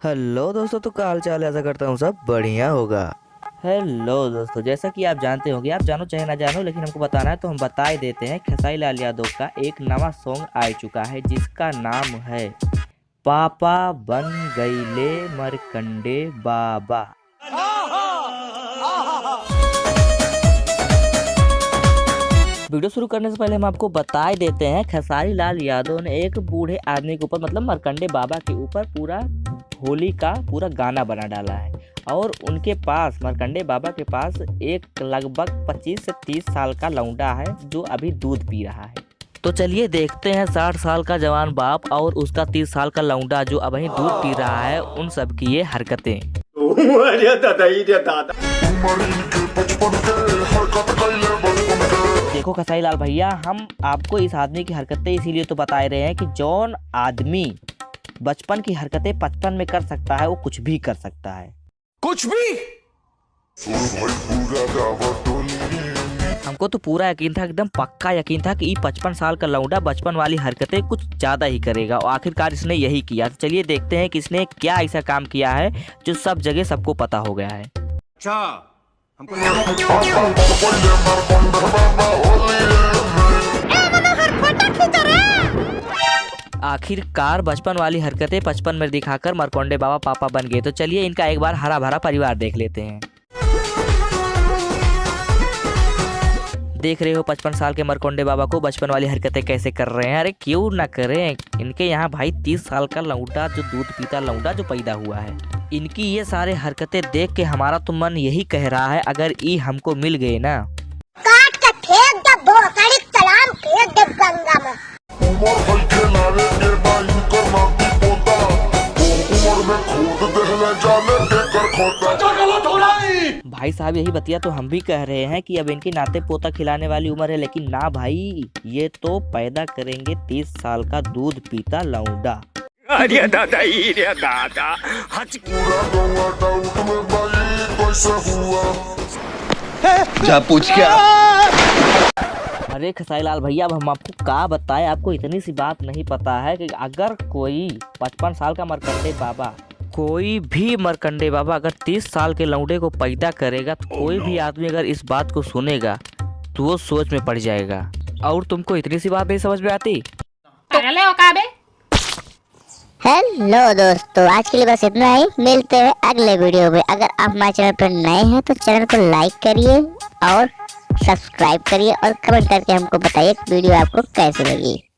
Hello दोस्तों, तो क्या हाल चाल है। ऐसा करता हूँ सब बढ़िया होगा। हेलो दोस्तों, जैसा कि आप जानते होंगे, आप जानो चाहे ना जानो, लेकिन हमको बताना है तो हम बता ही देते हैं। खेसारी लाल यादव का एक नवा सॉन्ग आ चुका है जिसका नाम है पापा बन गईले मरकंडे बाबा। वीडियो शुरू करने से पहले हम आपको बता ही देते हैं, खेसारी लाल यादव ने एक बूढ़े आदमी के ऊपर मतलब मरकंडे बाबा के ऊपर पूरा होली का पूरा गाना बना डाला है। और उनके पास मरकंडे बाबा के पास एक लगभग 25 से 30 साल का लौंडा है जो अभी दूध पी रहा है। तो चलिए देखते हैं 60 साल का जवान बाप और उसका 30 साल का लौंडा जो अभी दूध पी रहा है, उन सब की ये हरकतें। देखो खेसारी लाल भैया, हम आपको इस आदमी की हरकतें इसीलिए तो बता रहे हैं कि जौन आदमी बचपन की हरकतें 55 में कर सकता है वो कुछ भी कर सकता है। कुछ भी। हमको तो पूरा यकीन था, एकदम पक्का यकीन था कि ये 55 साल का लौंडा बचपन वाली हरकतें कुछ ज्यादा ही करेगा और आखिरकार इसने यही किया। तो चलिए देखते हैं कि इसने क्या ऐसा काम किया है जो सब जगह सबको पता हो गया है। अच्छा, आखिरकार बचपन वाली हरकतें 55 में दिखाकर मरकंडे बाबा पापा बन गए। तो चलिए इनका एक बार हरा भरा परिवार देख लेते हैं। देख रहे हो 55 साल के मरकंडे बाबा को बचपन वाली हरकतें कैसे कर रहे हैं। अरे क्यों ना करें, इनके यहाँ भाई 30 साल का लौंडा जो दूध पीता लौंडा जो पैदा हुआ है। इनकी ये सारे हरकतें देख के हमारा तो मन यही कह रहा है, अगर ये हमको मिल गए ना, काट के फेंक दे बोकड़ी तलाम फेंक दे गंगा में। भाई साहब यही बतिया तो हम भी कह रहे हैं कि अब इनके नाते पोता खिलाने वाली उम्र है, लेकिन ना भाई, ये तो पैदा करेंगे 30 साल का दूध पीता लौंडा। अरे दादा, अरे दादा, जा पूछ क्या। अरे खेसारी लाल भैया, अब हम आपको क्या बताएं, आपको इतनी सी बात नहीं पता है कि अगर कोई 55 साल का मरकंडे बाबा, कोई भी मरकंडे बाबा अगर 30 साल के लौंडे को पैदा करेगा तो कोई भी आदमी अगर इस बात को सुनेगा तो वो सोच में पड़ जाएगा। और तुमको इतनी सी बात नहीं समझ में आती? हेलो दोस्तों, आज के लिए बस इतना ही। मिलते हैं अगले वीडियो में। अगर आप हमारे चैनल पर नए हैं तो चैनल को लाइक करिए और सब्सक्राइब करिए और कमेंट करके हमको बताइए वीडियो आपको कैसी लगी।